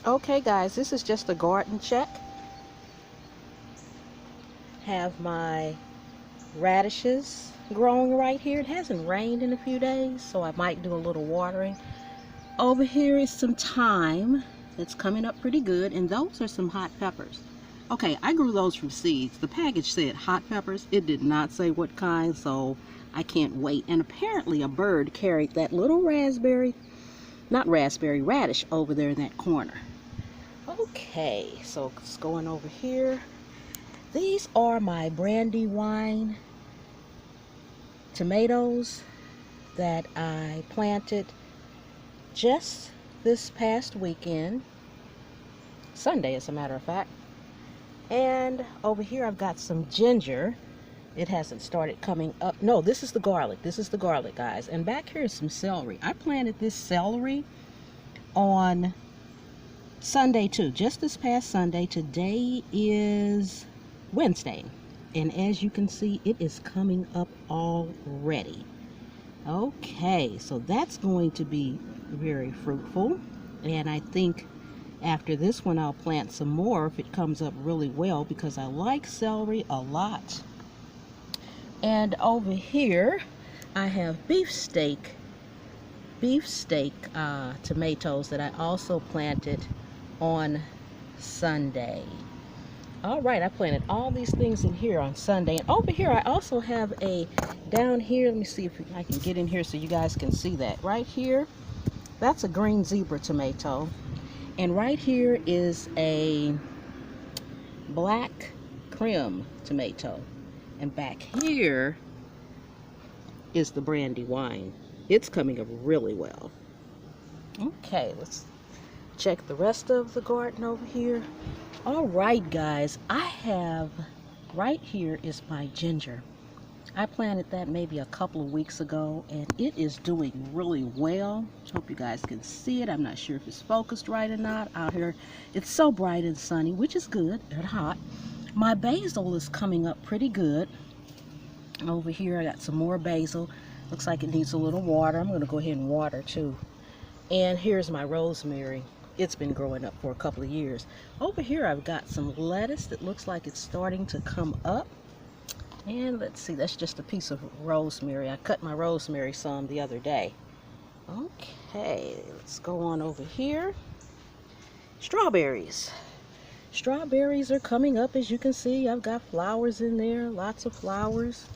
Okay guys, this is just a garden check. Have my radishes growing right here. It hasn't rained in a few days, so I might do a little watering. Over here is some thyme. It's coming up pretty good, and those are some hot peppers. Okay, I grew those from seeds. The package said hot peppers. It did not say what kind, so I can't wait. And apparently a bird carried that little radish over there in that corner. Okay, so it's going over here. These are my Brandywine tomatoes that I planted just this past weekend, Sunday as a matter of fact. And over here I've got some ginger. It hasn't started coming up. No, this is the garlic. This is the garlic, guys. And back here is some celery. I planted this celery on Sunday too, just this past Sunday. Today is Wednesday, and as you can see, it is coming up already. Okay, so that's going to be very fruitful, and I think after this one I'll plant some more if it comes up really well, because I like celery a lot. And over here I have beefsteak tomatoes that I also planted on Sunday. All right, I planted all these things in here on Sunday. And over here I also have down here, let me see if I can get in here so you guys can see that. Right here, that's a green zebra tomato. And right here is a black creme tomato. And back here is the Brandywine. It's coming up really well. Okay, let's check the rest of the garden over here. All right, guys, I have right here is my ginger. I planted that maybe a couple of weeks ago, and it is doing really well. Hope you guys can see it. I'm not sure if it's focused right or not. Out here it's so bright and sunny, which is good and hot. My basil is coming up pretty good. Over here I got some more basil. Looks like it needs a little water. I'm going to go ahead and water too. And here's my rosemary. It's been growing up for a couple of years. Over here I've got some lettuce that looks like it's starting to come up. And let's see, that's just a piece of rosemary. I cut my rosemary some the other day. Okay, let's go on over here. Strawberries. Strawberries are coming up, as you can see. I've got flowers in there, lots of flowers.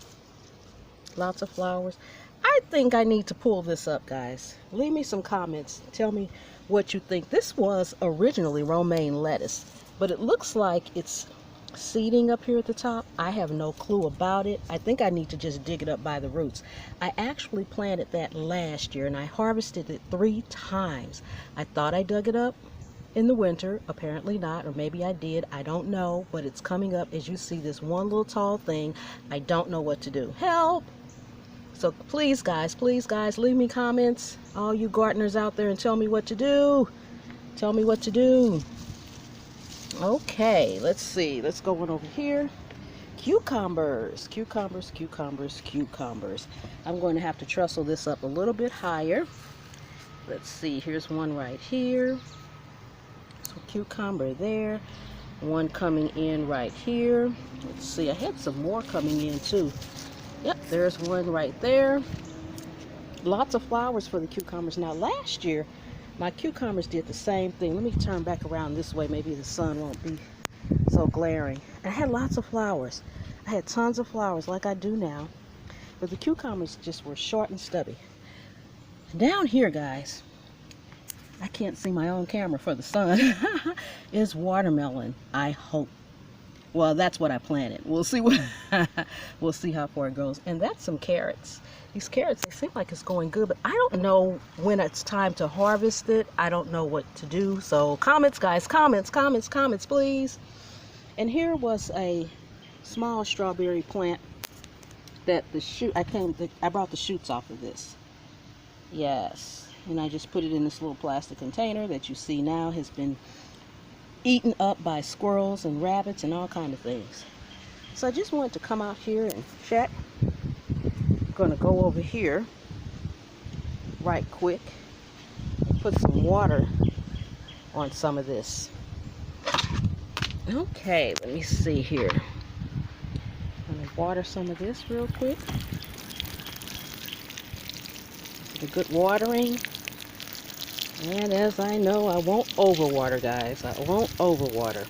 Lots of flowers. I think I need to pull this up, guys. Leave me some comments. Tell me what you think. This was originally romaine lettuce, but it looks like it's seeding up here at the top. I have no clue about it. I think I need to just dig it up by the roots. I actually planted that last year, and I harvested it 3 times. I thought I dug it up in the winter. Apparently not, or maybe I did. I don't know, but it's coming up. As you see, this one little tall thing. I don't know what to do. Help! So please guys, leave me comments, all you gardeners out there, and tell me what to do. Tell me what to do. Okay, let's see. Let's go on over here. Cucumbers. I'm going to have to trestle this up a little bit higher. Let's see. Here's one right here. So cucumber there. One coming in right here. Let's see. I had some more coming in too. Yep, there's one right there. Lots of flowers for the cucumbers. Now last year my cucumbers did the same thing. Let me turn back around this way. Maybe the sun won't be so glaring. I had lots of flowers. I had tons of flowers like I do now. But the cucumbers just were short and stubby. Down here, guys, I can't see my own camera for the sun, is watermelon. I hope. Well, that's what I planted. We'll see we'll see how far it goes. And that's some carrots. These carrots, they seem like it's going good, but I don't know when it's time to harvest it. I don't know what to do. So comments, guys, comments, please. And here was a small strawberry plant that the shoot, I brought the shoots off of this. Yes, and I just put it in this little plastic container that you see now has been eaten up by squirrels and rabbits and all kind of things. So I just wanted to come out here and check. I'm going to go over here right quick and put some water on some of this. Okay, let me see here. I'm going to water some of this real quick. Get a good watering. And as I know, I won't overwater, guys. I won't overwater.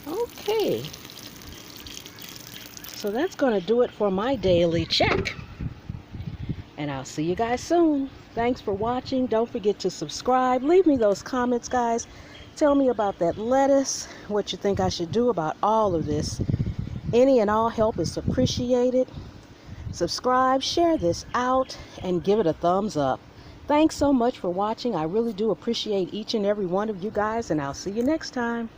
Okay. So that's going to do it for my daily check. And I'll see you guys soon. Thanks for watching. Don't forget to subscribe. Leave me those comments, guys. Tell me about that lettuce, what you think I should do about all of this. Any and all help is appreciated. Subscribe, share this out, and give it a thumbs up. Thanks so much for watching. I really do appreciate each and every one of you guys, and I'll see you next time.